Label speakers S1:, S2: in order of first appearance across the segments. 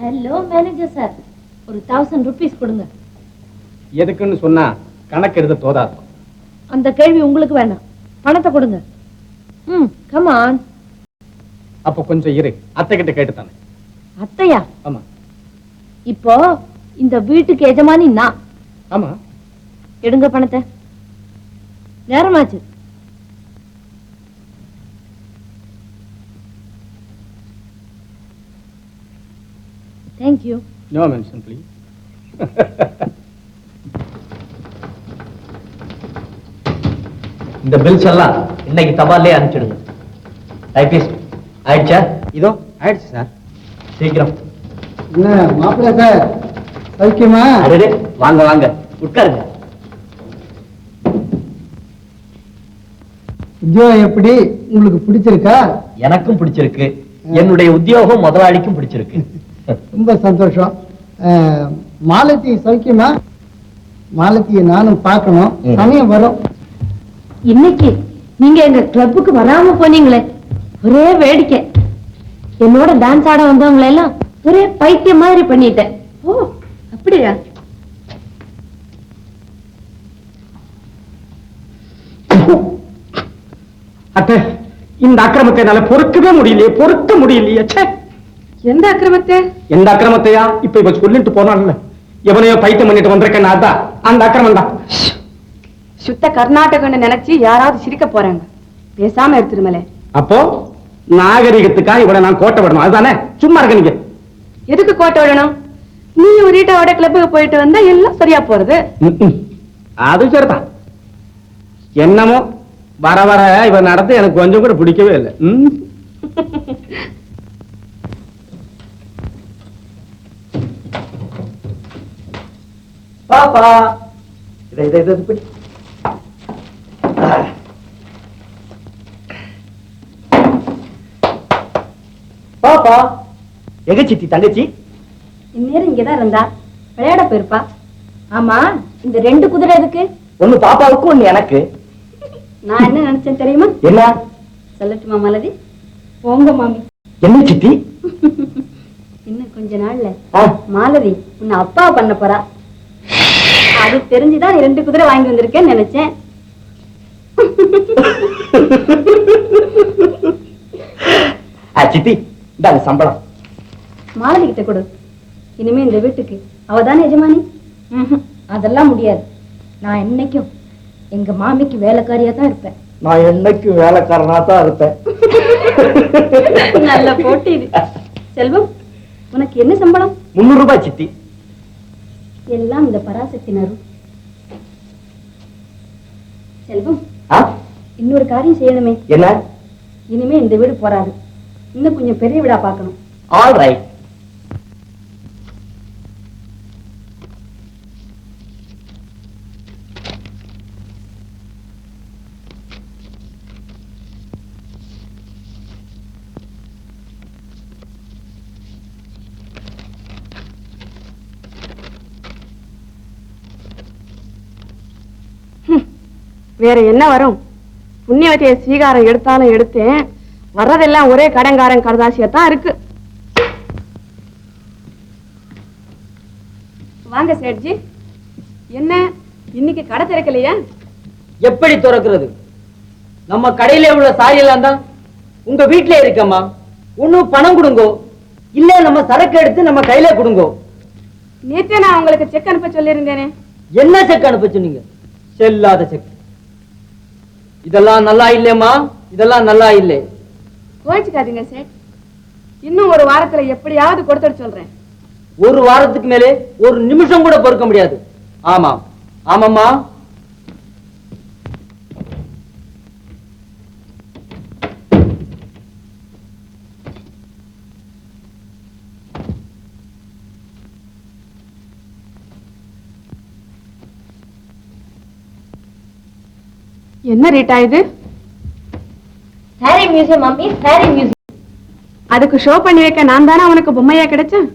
S1: Hello manager sir, ஒரு 1000 rupees கொடுங்க.
S2: எதுக்குன்னு சொன்னா கணக்கு எழுத தோதாது.
S1: அந்த கேள்வி உங்களுக்கு வேண்டாம், பணத்தை கொடுங்க. Come on.
S2: அப்ப கொஞ்சம் இரு, அத்தை கிட்ட கேட்டுத்தானே.
S1: அத்தையா?
S2: ஆமா.
S1: இப்போ இந்த வீட்டுக்கு எஜமானி நான்.
S2: ஆமா.
S1: எடுங்க பணத்தை, நேரமாச்சு. Thank you.
S2: No mention, please.
S3: இந்த பில்ஸ் எல்லாம் இன்னைக்கு தபாலே அனுப்பிச்சிடுங்க. டைபிஸ்ட் ஆயிடுச்சா?
S2: இதோ ஆயிடுச்சு சார்.
S3: சீக்கிரம்.
S4: என்ன மாப்பிள்ளை சார், சௌக்கியமா?
S3: அடடே, வாங்க வாங்க, உட்காருங்க.
S4: உத்தியோகம் எப்படி, உங்களுக்கு பிடிச்சிருக்கா?
S3: எனக்கும் பிடிச்சிருக்கு, என்னுடைய உத்தியோகம் முதலாளிக்கும் பிடிச்சிருக்கு.
S4: ரொம்ப சந்தோஷம். மாலதி சௌக்கியமா? மாலதியை நானும் பார்க்கணும், சமயம் வரும்.
S1: இன்னைக்கு நீங்க எங்க கிளப்புக்கு வராம போனீங்களே, ஒரே வேடிக்கை. என்னோட டான்ஸ் ஆட வந்தவங்களை எல்லாம் ஒரே பைத்தியம் மாதிரி பண்ணிட்டேன். ஓ அப்படியா?
S2: அத்தை, இந்த அக்கிரமத்தை என்னால பொறுக்கவே முடியலையே, பொறுக்க முடியலையே.
S1: எந்த அக்கிரமத்தை?
S2: எந்த அக்கிரமத்தையா? இப்ப இவ சொல்லிட்டு போனான்ல, எவனையோ பைத்தியம் பண்ணிட்டு வந்திருக்கேன், அதான் அந்த அக்கிரமம் தான்.
S5: சுத்த கர்நாடகன்னு நினைச்சு யாராவது சிரிக்க போறாங்க, பேசாம எடுத்துருமலே.
S2: அப்போ நாகரிகத்துக்காக இவனை நான் கோட்டை விடணும், அதுதானே? சும்மா இருக்க நீங்க.
S5: எதுக்கு கோட்டை விடணும்? நீ ரீட்டாவோட கிளப்புக்கு போயிட்டு வந்தா எல்லாம் சரியா போறது.
S2: அது சரிதான். என்னமோ வர வர இவன் நடத்த எனக்கு கொஞ்சம் கூட பிடிக்கவே இல்லை.
S3: பாப்பா, இதை பிடி. பாப்பா, எங்க சித்தி தங்கச்சி?
S5: இந்நேரம் இங்கதான் இருந்தா, விளையாட போயிருப்பா.
S1: ஆமா, இந்த 2 குதிரை எதுக்கு?
S3: ஒண்ணு பாப்பாவுக்கு, ஒண்ணு எனக்கு.
S5: நான் என்ன நினைச்சேன் தெரியுமா?
S3: என்ன
S5: சொல்லட்டுமா மலதி?
S1: போங்க மாமி.
S3: என்ன சித்தி?
S5: இன்னும் கொஞ்ச நாள்ல மாலதி உன்னை அப்பா பண்ண போறா. அது தெரிஞ்சுதான் 2 குதிரை வாங்கி வந்திருக்கேன்னு நினைச்சேன்.
S3: சித்தி, இந்த சம்பளம்
S5: மாலதி கிட்ட கொடு. இனிமே இந்த வீட்டுக்கு அவதானே எஜமானி.
S1: அதெல்லாம் முடியாது. நான் என்னைக்கும் எங்க மாமிக்கு வேலைக்காரியா தான் இருப்பேன்.
S3: நான் என்னைக்கும் வேலைக்காரனா தான் இருப்பேன்.
S5: நல்ல போட்டி இது. செல்வம், உனக்கு என்ன சம்பளம்?
S3: 300 ரூபாய் சித்தி.
S5: எல்லாம் இந்த பராசக்தி நரு. செல்வம், இன்னொரு காரியம் செய்யணுமே.
S3: என்ன?
S5: இனிமே இந்த வீடு போறாது, இன்னும் கொஞ்சம் பெரிய வீடா பார்க்கணும்.
S3: All right.
S5: வேற என்ன வரும்? புண்ணியவதிய ஸ்வீகாரம் எடுத்தாலும் எடுத்தேன், வர்றதெல்லாம் ஒரே கடங்காரன் கரதாசியத்தான் இருக்கு. வாங்க சேட்ஜி. என்ன இன்னைக்கு கடை திறக்கலையா?
S6: எப்படி திறக்கிறது? நம்ம கடையில உள்ள சாரி எல்லாம் தான் உங்க வீட்டுல இருக்கம்மா. ஒன்னும் பணம் கொடுங்கோ, இல்ல நம்ம சரக்கு எடுத்து நம்ம கையில கொடுங்கோ.
S5: நேத்தே நான் உங்களுக்கு செக் அனுப்ப சொல்லியிருந்தேனே.
S6: என்ன செக் அனுப்ப சொன்னீங்க? செல்லாத செக். இதெல்லாம் நல்லா இல்லையம்மா, இதெல்லாம் நல்லா இல்லை.
S5: கோச்சிக்காதீங்க சேட், இன்னும் ஒரு வாரத்துல எப்படியாவது கொடுத்துட சொல்றேன்.
S6: ஒரு வாரத்துக்கு மேலே ஒரு நிமிஷம் கூட பொறுக்க முடியாது. ஆமா ஆமாம்மா.
S5: என்ன ரீட்டா இது?
S1: Sorry museum mummy, sorry museum.
S5: அதுக்கு ஷோ பண்ணி வைக்க நான் தானே அவனுக்கு பொம்மையா கிடைச்சேன்.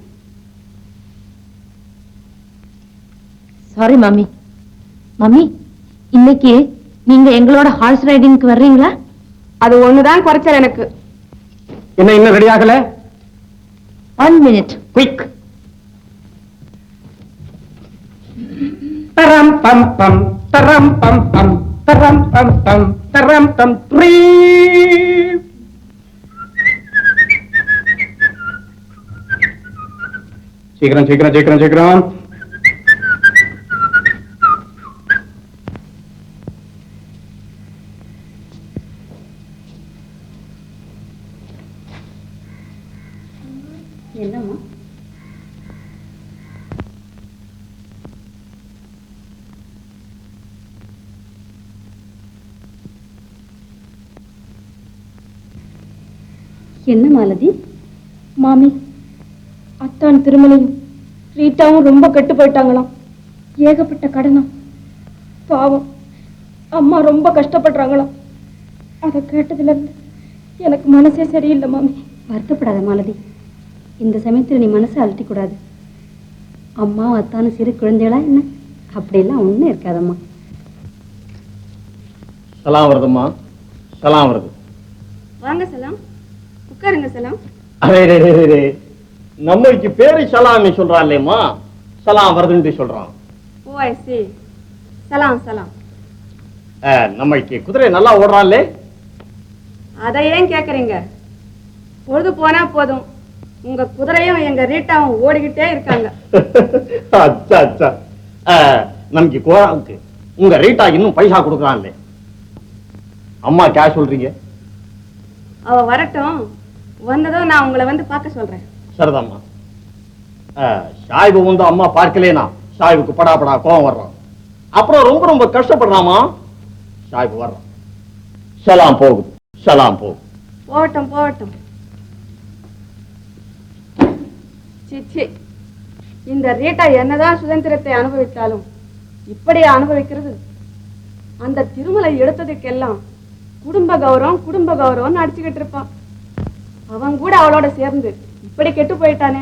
S1: Sorry mummy. மம்மி, இன்னைக்கு நீங்க எங்களோட ஹார்ஸ் ரைடிங்க்கு வர்றீங்களா?
S5: அது ஒண்ணுதான் குறைச்சல் எனக்கு.
S2: என்ன இன்னும் ரெடி ஆகல?
S1: 1 minute.
S2: குயிக். தரம் பம் பம் தரம் பம் பம் தரம் பம் பம் தரம் பம் த்ரீ. சீக்கிரம் சீக்கிரம் சீக்கிரம் சீக்கிரம்.
S5: என்னம்மா? என்ன மாலதி?
S1: மாமி, அத்தான் திருமலையும் ரீட்டாவும் ரொம்ப கெட்டு போயிட்டாங்களாம். ஏகப்பட்ட கடனம். பாவம், அம்மா ரொம்ப கஷ்டப்படுறாங்களாம். அதை கேட்டதுல இருந்து எனக்கு மனசே சரியில்லை மாமி.
S5: வருத்தப்படாத மாலதி. இந்த சமயத்தில் நீ மனசை அழட்டி கூடாது. அம்மாவும் அத்தானும் சிறு குழந்தைகளா என்ன? அப்படியெல்லாம் ஒண்ணும் இருக்காதம்மா.
S2: சலாம் வருதும்மா, சலாம் வருது.
S5: வாங்க சலாம், உட்காருங்க சலாம்.
S2: அரே, நம்மளுக்கு பேரு சலாம்னு சொல்றான் இல்லையம்மா, சலாம் வருதுன்னு சொல்றான்.
S5: ஓ ஐ சீ. சலாம் சலாம்.
S2: நம்மளுக்கு குதிரை நல்லா ஓடுறான்லே.
S5: அதை ஏன் கேக்குறீங்க? பொழுது போனா போதும், உங்க குதிரையும் எங்க ரீட்டாவும் ஓடிக்கிட்டே இருக்காங்க.
S2: அச்சா அச்சா. நமக்கு கோராவுக்கு உங்க ரீட்டா இன்னும் பைசா கொடுக்கறான்லே. அம்மா கே சொல்றீங்க?
S5: அவ வரட்டும், வந்ததும் நான் உங்களை வந்து பார்க்க சொல்றேன்.
S2: சரிதாம்மா. ஷாயிபு வந்து அம்மா பார்க்கலேனா ஷாயிபுக்கு படா கோவம் வர்றான். அப்புறம் ரொம்ப ரொம்ப கஷ்டப்படுறாமா. ஷாயிபு வர்றான். சலாம் போகுது, சலாம் போகும்.
S5: போகட்டும் போகட்டும். சிச்சி, இந்த ரீட்டா என்னதான் சுதந்திரத்தை அனுபவித்தாலும் இப்படியே அனுபவிக்கிறது? அந்த திருமலை எடுத்ததுக்கெல்லாம் குடும்ப கௌரவம் அடிச்சுக்கிட்டு இருப்பான். அவன் கூட அவளோட சேர்ந்து இப்படி கெட்டு போயிட்டானே.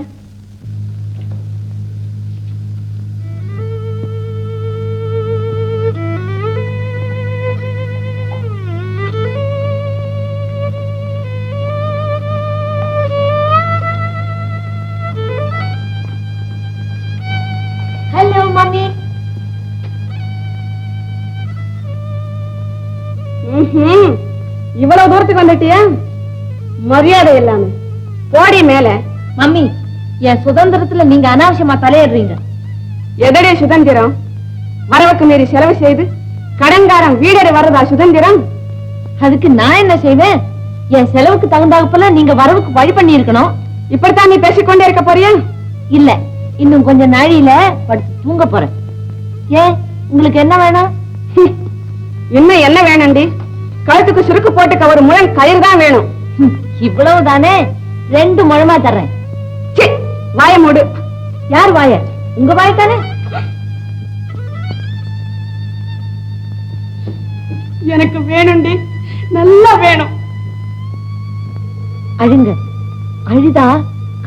S1: ஹலோ மாமி.
S5: இவ்வளவு தூரத்துக்கு வந்துட்டியா? மரியாதை இல்லாம போடி மேல.
S1: மம்மி, என் சுதந்திரத்துல நீங்க அனாவசியமா தலையிடுறீங்க.
S5: எதடே சுதந்திரம்? வரவுக்கு மீறி செலவு செய்து கடன்காரன் வீடேறி வர்றதா சுதந்திரம்?
S1: அதுக்கு நான் என்ன செய்வேன்? என் செலவுக்கு தகுந்தாப்புல நீங்க வரவுக்கு வழி பண்ணி இருக்கணும்.
S5: இப்படித்தான் நீ பேசிக்கொண்டே இருக்க போறியா?
S1: இல்ல, இன்னும் கொஞ்ச நாழியில படுத்து தூங்க போறேன். ஏன், உங்களுக்கு என்ன வேணும்?
S5: இன்னும் என்ன வேணும்டி? கழுத்துக்கு சுருக்கு போட்டுக்க ஒரு முழம் கயிறு தான் வேணும்.
S1: இவ்வளவுதானே? 2 முழமா தர்றேன்.
S5: ச்சீ, வாய மூடு.
S1: யார் வாய? உங்க வாய் தானே.
S5: எனக்கு வேணும்டி, நல்லா வேணும்.
S1: அழுங்க. அழுதா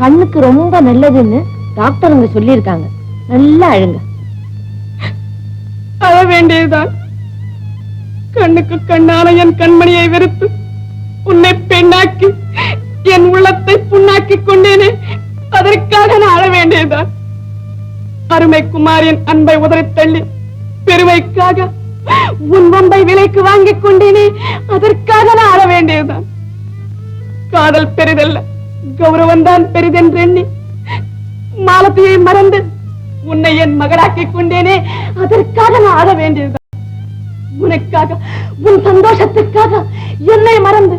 S1: கண்ணுக்கு ரொம்ப நல்லதுன்னு டாக்டருங்க சொல்லியிருக்காங்க. நல்லா அழுங்க.
S5: அழ வேண்டியதுதான். கண்ணுக்கு கண்ணான என் கண்மணியை வெறுத்து உன்னை பெண்ணாக்கி என் உள்ளத்தை புண்ணாக்கி கொண்டேனே, அதற்காக நான் அழ வேண்டியதுதான். அருமை குமாரின் அன்பை உதறித் தள்ளி பெருமைக்காக உன் வம்பை விலைக்கு வாங்கிக் கொண்டேனே, அதற்காக நான் அழ வேண்டியதுதான். காதல் பெரிதல்ல, கௌரவம் தான் பெரிதென்று எண்ணி மாலத்தியை மறந்து உன்னை என் மகளாக்கிக் கொண்டேனே, அதற்காக நான் அழ வேண்டியதுதான். உனக்காக, உன் சந்தோஷத்துக்காக என்னை மறந்து,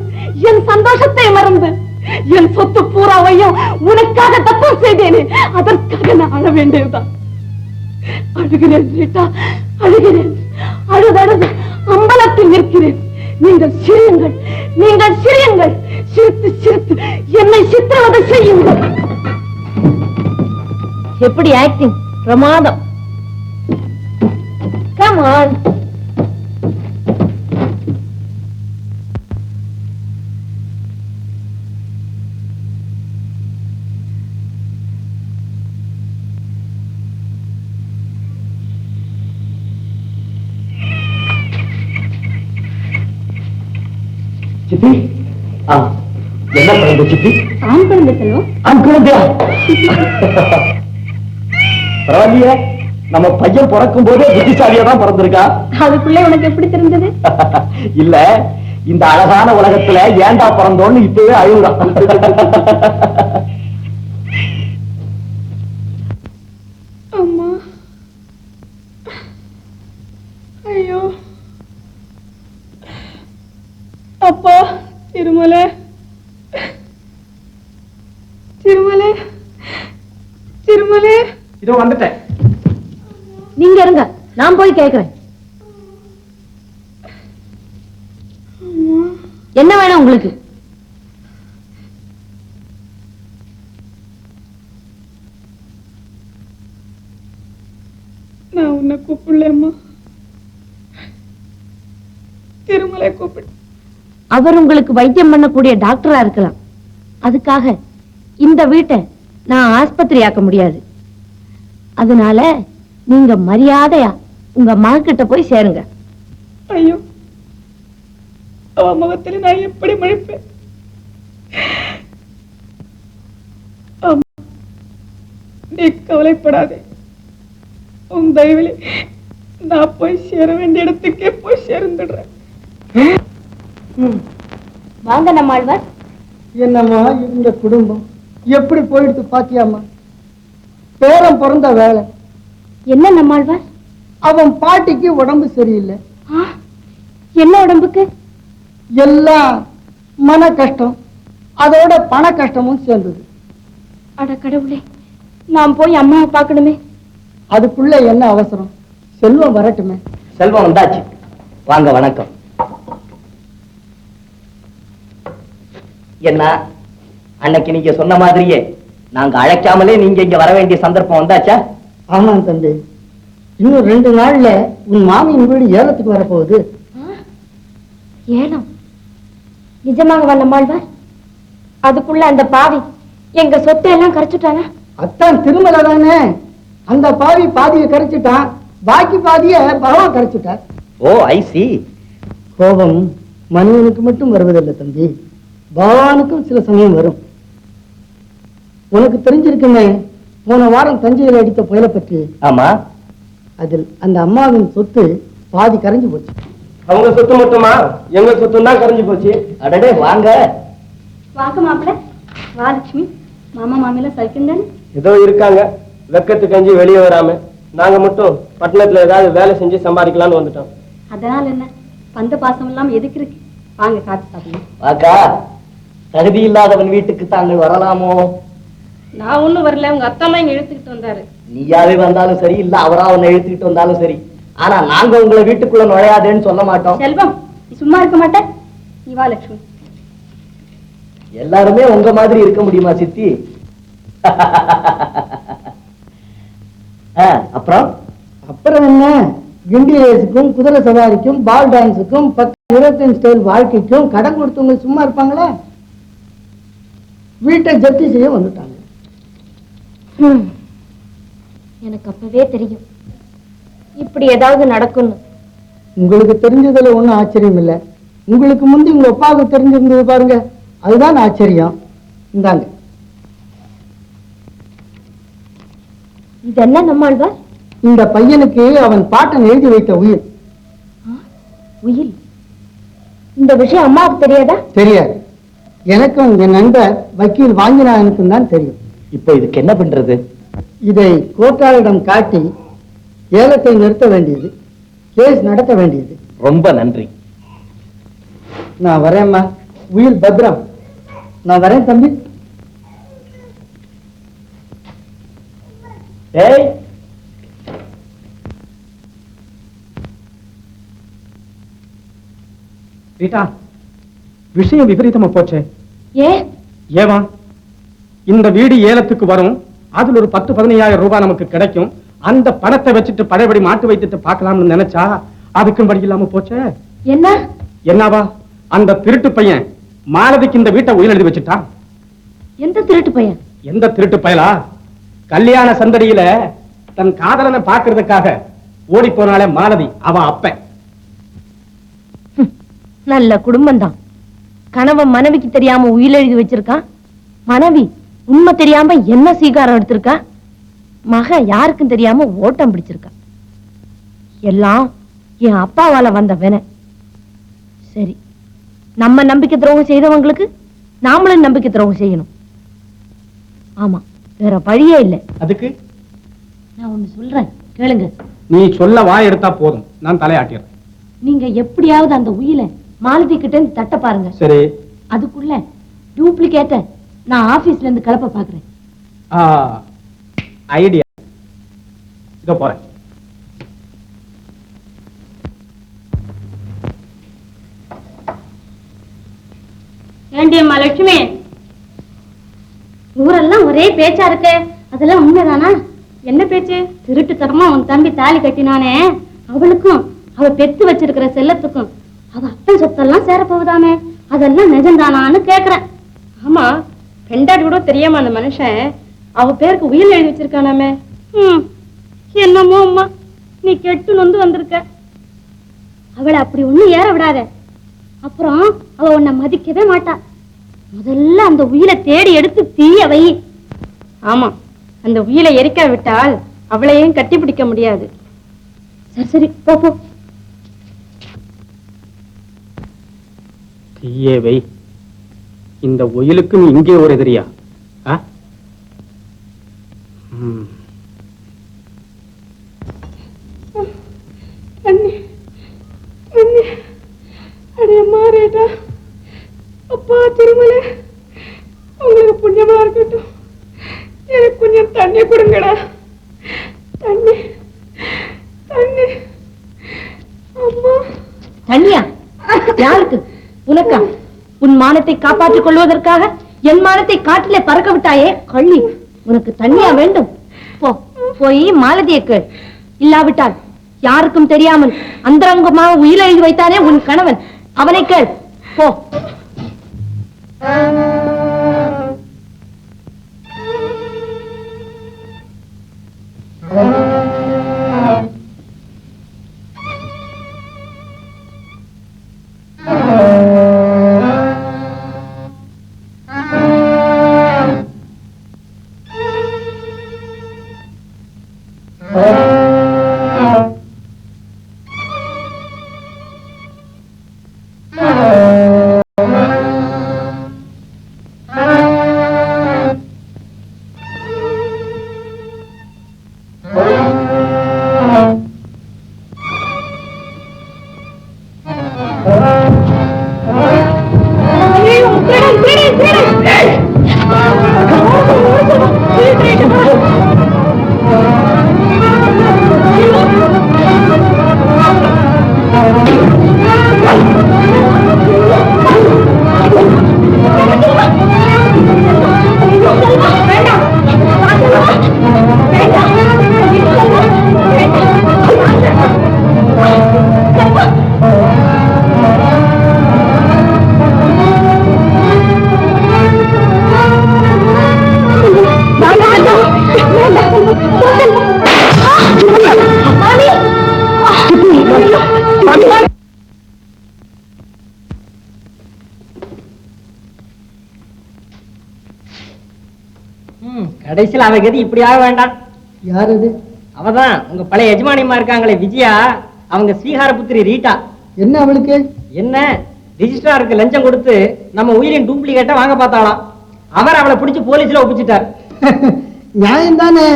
S5: என் சந்தோஷத்தை மறந்து, என் சொத்து பூராவையும் உனக்காக தத்தம் செய்தேனே, அதற்காக நான் அழ வேண்டியதுதான். அழுகிறேன் ரீட்டா, அழுகிறேன். அழுதழுது அம்பலத்தில் நிற்கிறேன். நீங்கள் சிரியுங்கள், நீங்கள் சிரியுங்கள். சிரித்து சிரித்து என்னை சித்திரவதை செய்யுங்கள். எப்படி ஆக்டிங்? பிரமாதம். Come on.
S3: சித்தி,
S2: என்ன குழந்தை சித்தி?
S1: ஆண் குழந்தை செல்வம்.
S2: ஆண் குழந்தையா? பரவாயில்லையே, நம்ம பையன் பிறக்கும் போதே புத்திசாலியா தான் பிறந்திருக்கா.
S1: அதுக்குள்ளே உனக்கு எப்படி தெரிஞ்சது?
S2: இல்ல, இந்த அழகான உலகத்துல ஏண்டா பிறந்தோன்னு இப்பவே அழுகுறான்.
S5: அம்மா, ஐயோ, அப்பா, திருமலை, திருமலை, திருமலை.
S3: இதோ வந்துட்டேன்.
S1: நீங்க இருங்க, நான் போய் கேக்குறேன். என்ன வேணும் உங்களுக்கு?
S5: நான் உன்னை கூப்பிடலம்மா, திருமலை கூப்பிடு.
S1: அவர் உங்களுக்கு வைத்தியம் பண்ணக்கூடிய டாக்டரா இருக்கலாம். அதுக்காக இந்த வீட்டை நான் ஆஸ்பத்திரி ஆக்க முடியாது. அதனால நீங்க மரியாதையா உங்க மகக்கிட்ட போய் சேருங்க.
S5: ஐயோ, அவ முகத்துல நான் எப்படி முழிப்பேன்? நீ கவலைப்படாதே, உன் தயவுல நான் போய் சேர வேண்டிய இடத்துக்கே போய் சேர்ந்துடுறேன்.
S1: வாங்க நம்மாழ்வார்.
S4: என்னம்மா இந்த குடும்பம் எப்படி போயிடுத்து பாத்தியாம்மா? பேரன் பிறந்த வேலை.
S1: என்ன நம்மாழ்வார்?
S4: அவன் பாட்டிக்கு உடம்பு சரியில்லை.
S1: என்ன உடம்புக்கு?
S4: எல்லாம் மன கஷ்டம், அதோட பண கஷ்டமும் சேர்ந்தது.
S1: அட கடவுளே, நான் போய் அம்மாவை பார்க்கணுமே.
S4: அதுக்குள்ள என்ன அவசரம்? செல்வம் வரட்டுமே.
S3: செல்வம் வந்தாச்சு. வாங்க, வணக்கம். என்ன, அன்னைக்கு நீங்க சொன்ன மாதிரியே நாங்க அழைக்காமலே நீங்க இங்க வர வேண்டிய சந்தர்ப்பம் வந்தாச்சா?
S4: ஆமாம் தம்பி, இன்னும் 2 நாள்ல உன் மாமியின் வீடு ஏலத்துக்கு வரப்போகுது.
S1: ஏலம்? நிஜமாக நம்மாழ்வார்? அதுக்குள்ள அந்த பாவி எங்க சொத்தை எல்லாம் கரைச்சுட்டானா?
S4: அத்தான் திருமலை தானே, அந்த பாவி பாதியை கரைச்சிட்டான், பாக்கி பாதிய பகவான் கரைச்சிட்டார்.
S3: ஓ, ஐ சி.
S4: கோபம் மனிதனுக்கு மட்டும் வருவதில்லை தம்பி, பகவானுக்கும் சில சமயம் வரும். உனக்கு தெரிஞ்சிருக்குமே, போன வாரம் தஞ்சையில் அடித்த புயலை பற்றி.
S3: ஆமா.
S4: அதில் அந்த அம்மாவின் சொத்து பாதி கரைஞ்சு போச்சு.
S7: அவங்க சொத்து மட்டுமா? எங்க சொத்து தான் கரைஞ்சு போச்சு.
S3: அடடே, வாங்க.
S1: வாங்க மாப்பிள்ள. வா லட்சுமி. மாமா மாமியில சைக்கிள் தானே?
S7: ஏதோ இருக்காங்க, வெக்கத்து கஞ்சி வெளியே வராம. நாங்க மட்டும் பட்டணத்துல ஏதாவது வேலை செஞ்சு சம்பாதிக்கலாம்னு வந்துட்டோம்.
S1: அதனால என்ன, பந்த பாசம் எல்லாம் எதுக்கு இருக்கு? வாங்க காத்து சாப்பிடுங்க.
S3: வாக்கா, தகுதி இல்லாதவன் வீட்டுக்கு தாங்கள் வரலாமோ?
S5: நான் ஒண்ணும் வரல, உங்க அத்தா தான் இங்க இழுத்துக்கிட்டு வந்தாரு.
S3: நீயாவே வந்தாலும் சரி, இல்ல அவரா உன்னை இழுத்துக்கிட்டு வந்தாலும் சரி, ஆனா நாங்க உங்களை வீட்டுக்குள்ள நுழையாதேன்னு சொல்ல மாட்டோம்.
S1: செல்வம், நீ சும்மா இருக்க மாட்டேன். நீ வா லட்சுமி.
S3: எல்லாருமே உங்க மாதிரி இருக்க முடியுமா சித்தி? அப்புறம்
S4: அப்புறம் என்ன, கிண்டி ரேஸுக்கும் குதிரை சவாரிக்கும் பால் டான்ஸுக்கும் 10 யூரோப்பியன் ஸ்டைல் வாழ்க்கைக்கும் கடன் கொடுத்தவங்க சும்மா இருப்பாங்களா? வீட்டை ஜப்தி செய்ய வந்துட்டாங்க.
S1: எனக்கு அப்பவே தெரியும் இப்படி ஏதாவது நடக்கும்னு.
S4: உங்களுக்கு தெரிஞ்சதுல ஒண்ணும் ஆச்சரியம் இல்லை. உங்களுக்கு முந்தி உங்க அப்பாவுக்கு தெரிஞ்சிருந்தது பாருங்க, அதுதான் ஆச்சரியம். இந்தாங்க.
S1: இது என்ன நம்மாழ்வார்?
S4: இந்த பையனுக்கு அவன் பாட்டன் எழுதி வைத்த உயிர்.
S1: உயில்? இந்த விஷயம் அம்மாவுக்கு தெரியாதா?
S4: தெரியாது. எனக்கும் என் நண்பர் வக்கீல் வாங்கினானுக்கும் தான் தெரியும்.
S3: இப்ப இதுக்கு என்ன பண்றது?
S4: இதை கோட்டாளிடம் காட்டி ஏலத்தை நிறுத்த வேண்டியது, கேஸ் நடத்த வேண்டியது.
S3: ரொம்ப நன்றி.
S4: நான் வரேம்மா. உயிர் பத்ரம். நான் வரேன் தம்பி.
S3: ஏய்,
S7: ரீட்டா, விஷயம் விபரீதமா போச்சே.
S5: ஏவா, இந்த வீடு ஏலத்துக்கு வரும், அதுல ஒரு 10-15 ரூபாய் நமக்கு கிடைக்கும். அந்த பணத்தை வச்சுட்டு பழையபடி மாட்டு வைத்துட்டு பார்க்கலாம்னு நினைச்சா அதுக்கும் படி இல்லாம போச்சே.
S1: என்ன?
S5: என்னவா, அந்த திருட்டு பையன் மாலதிக்கு இந்த வீட்டை உயில் எழுதி வச்சுட்டான்.
S1: எந்த திருட்டு பையன்?
S5: எந்த திருட்டு பயலா? கல்யாண சந்தடியில தன் காதலனை பார்க்கறதுக்காக ஓடி போனாலே மாலதி, அவ அப்ப.
S1: நல்ல குடும்பம் தான். கணவன் மனைவிக்கு தெரியாம உயில் எழுதி வச்சிருக்கான். மனைவி உண்மை தெரியாம என்ன சீகாரம் எடுத்திருக்கா. மகன் யாருக்கும் தெரியாம ஓட்டம் பிடிச்சிருக்கா. எல்லாம் என் அப்பாவால வந்த வேண. சரி, நம்ம நம்பிக்கை துரோகம் செய்தவங்களுக்கு நாமளும் நம்பிக்கை துரோகம் செய்யணும். ஆமா, வேற வழியே இல்லை.
S8: அதுக்கு
S1: நான் ஒண்ணு சொல்றேன், கேளுங்க.
S8: நீ சொல்ல வாய் எடுத்தா போதும், நான் தலையாட்டிடுறேன்.
S1: நீங்க எப்படியாவது அந்த உயிலை மாலதி கிட்ட இருந்து தட்ட பாருங்க.
S8: சரி.
S1: அதுக்குள்ள டூப்ளிகேட்ட நான் ஆபீஸ்ல இருந்து கிளப்ப பாக்குறேன்.
S8: ஐடியா, இதோ போறேன்.
S1: ஏண்டியம்மா லட்சுமி, ஊரெல்லாம் ஒரே பேச்சா இருக்கு, அதெல்லாம் உண்மைதானா? என்ன பேச்சு? திருட்டுத்தனமா உன் தம்பி தாலி கட்டினானே, அவளுக்கும் அவ பெத்து வச்சிருக்கிற செல்லத்துக்கும் அவ அப்பன் சொத்தெல்லாம் சேரப்போகுதாமே, அதெல்லாம் நிஜம்தானான்னு கேக்குறேன்.
S5: ஆமா, பெண்டாடி கூட தெரியாம அந்த மனுஷன் அவ பேருக்கு உயில் எழுதி வச்சிருக்கானாமே.
S1: என்னமோ அம்மா, நீ கெட்டு நொந்து வந்திருக்க. அவளை அப்படி ஒண்ணு ஏற விடாத, அப்புறம் அவ உன்னை மதிக்கவே மாட்டா. முதல்ல அந்த உயிரை தேடி எடுத்து தீய வை.
S5: ஆமா, அந்த உயிலை எரிக்க விட்டால் அவளையும் கட்டி பிடிக்க முடியாது.
S1: சரி சரி, போ போ.
S8: தீயே வை. இந்த ஒயிலுக்கு நீ இங்கே ஒரு எதிரியா?
S5: மாறேடா அப்பா திருமலை, உங்களுக்கு புண்ணியமா இருக்கட்டும். எனக்கு கொஞ்சம் தண்ணி கொடுங்கடா. தண்ணி தண்ணி. அம்மா.
S1: தண்ணியா? யாருக்கு? உனக்கா? உன் மானத்தை காப்பாற்றிக் கொள்வதற்காக என் மானத்தை காட்டிலே பறக்க விட்டாயே கள்ளி, உனக்கு தண்ணியா வேண்டும்? போ, போய் மாலதியை கேள். இல்லாவிட்டால் யாருக்கும் தெரியாமல் அந்தரங்கமாக உயிரை எழுதி வைத்தானே உன் கணவன், அவனை கேள். போ.
S6: கடைசியில் அவ கதி இப்படி ஆக வேண்டாம்.
S4: யார் அது?
S6: அவதான் உங்க பழைய எஜமானியமா இருக்காங்களே விஜயா, அவங்க ஸ்ரீஹார புத்திரி ரீட்டா.
S4: என்ன அவளுக்கு?
S6: என்ன, ரிஜிஸ்ட்ராருக்கு லஞ்சம் கொடுத்து நம்ம உயிரின் டூப்ளிகேட்டை வாங்க பார்த்தாலாம். அவர் அவளை பிடிச்சு போலீஸ்ல ஒப்பிச்சுட்டார்.
S4: நியாயம் தானே,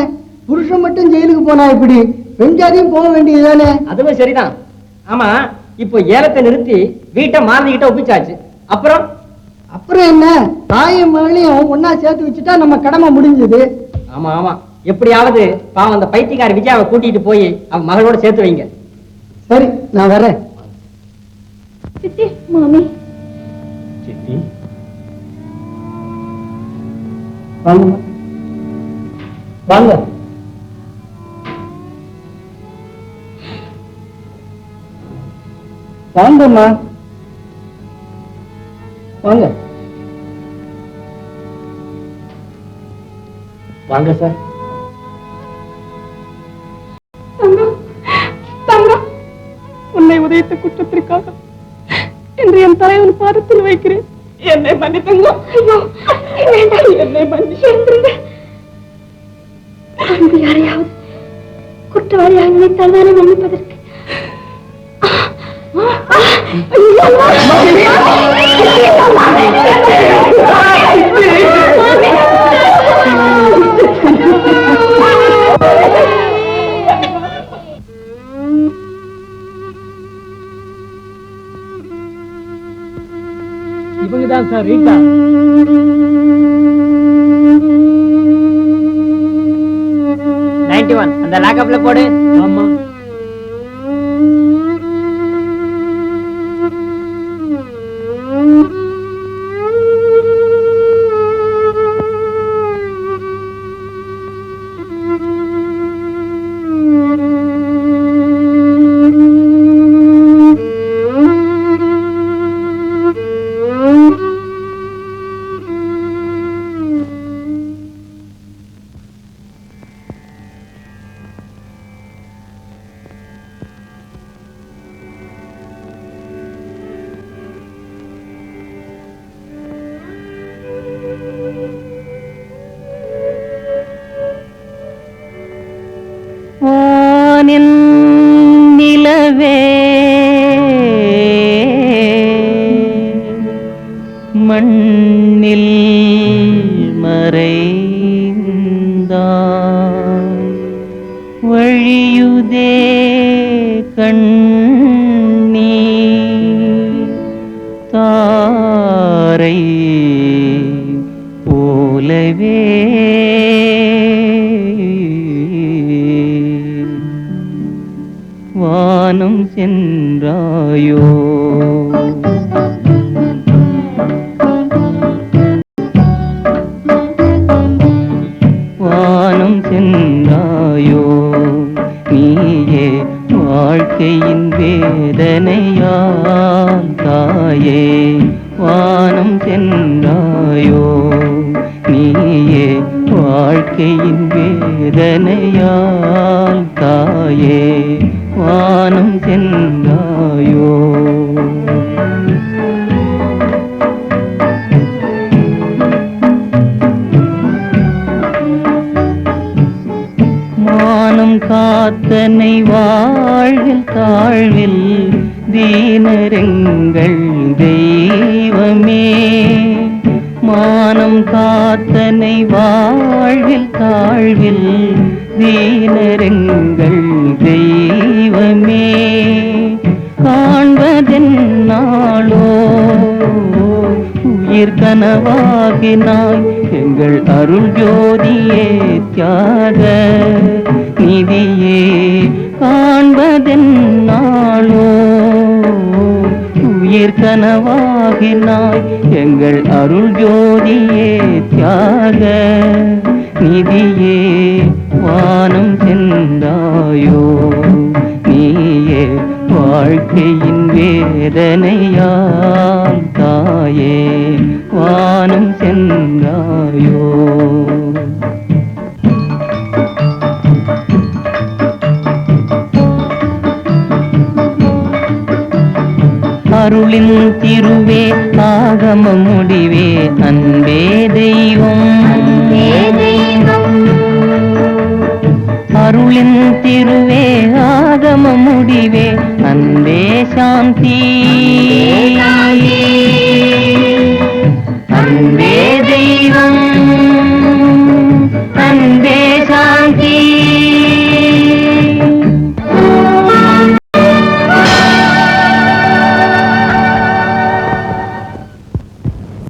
S4: புருஷன் மட்டும் ஜெயிலுக்கு போனா இப்படி பெண்ஜாதியும் போக வேண்டியதுதானே?
S6: அதுவும் சரிதான். ஆமா, இப்போ ஏலத்தை நிறுத்தி வீட்டை மாலதிகிட்ட ஒப்பிச்சாச்சு. அப்புறம்
S4: அப்புறம் என்ன, தாயும் மகளையும் ஒன்னா சேர்த்து வச்சுட்டா நம்ம கடமை முடிஞ்சது.
S6: ஆமா ஆமா, எப்படியாவது பாவம் அந்த பைத்தியக்கார விஜயாவை கூட்டிட்டு போய் அவன் மகளோட சேர்த்து வைங்க.
S4: சரி, நான் வரேன்.
S1: சித்தி, மாமி.
S8: சித்தி,
S4: வாங்க வாங்க. வாங்கம்மா, வாங்க
S8: வாங்க சார்.
S5: தங்கம், தங்கம், உன்னை உதைத்த குற்றத்திற்காக இன்று என் தலைவன் பாதத்தில் வைக்கிறேன். என்னை மன்னித்துங்க. ஐயோ வேண்டாம், என்னை மன்னிச்சிருந்துருங்க.
S1: அங்கு யாரையாவது குற்றவாளியாக நினைத்தால் தானே மன்னிப்பதற்கு.
S6: இவங்கதான் சார் ரீட்டா. அந்த லாக்அப்ல போடு. ஆமா.
S9: நிலவே மண்ணில் மறைந்தாய் வழியுதே கண்ணீர் தாரை போலவே வானம் சென்றாயோ வானம் சென்றாயோ நீயே வாழ்க்கையின் வேதனையால் தாயே வானம் சென்றாயோ நீயே வாழ்க்கையின் வேதனையால் தாயே வானம் சென்றாயோ மானம் காத்தனை வாழ்வில் தாழ்வில் தீனரெங்கள் தெய்வமே மானம் காத்தனை வாழ்வில் தாழ்வில் தீனரெங்கள் தெய்வமே காண்பதென்னாளோ உயிர் கனவாகினாய் எங்கள் அருள் ஜோதியே தியாக நிதியே காண்பதென்னாளோ உயிர் கனவாகினாய் எங்கள் அருள் ஜோதியே தியாக நிதியே வானம் சென்றாயோ நீயே வாழ்க்கையின் வேதனையால் தாயே வானம் சென்றாயோ அருளின் திருவே ஆகம முடிவே அன்பே தெய்வம் அருளின் திருவே ஆகம முடிவே அன்பே சாந்தி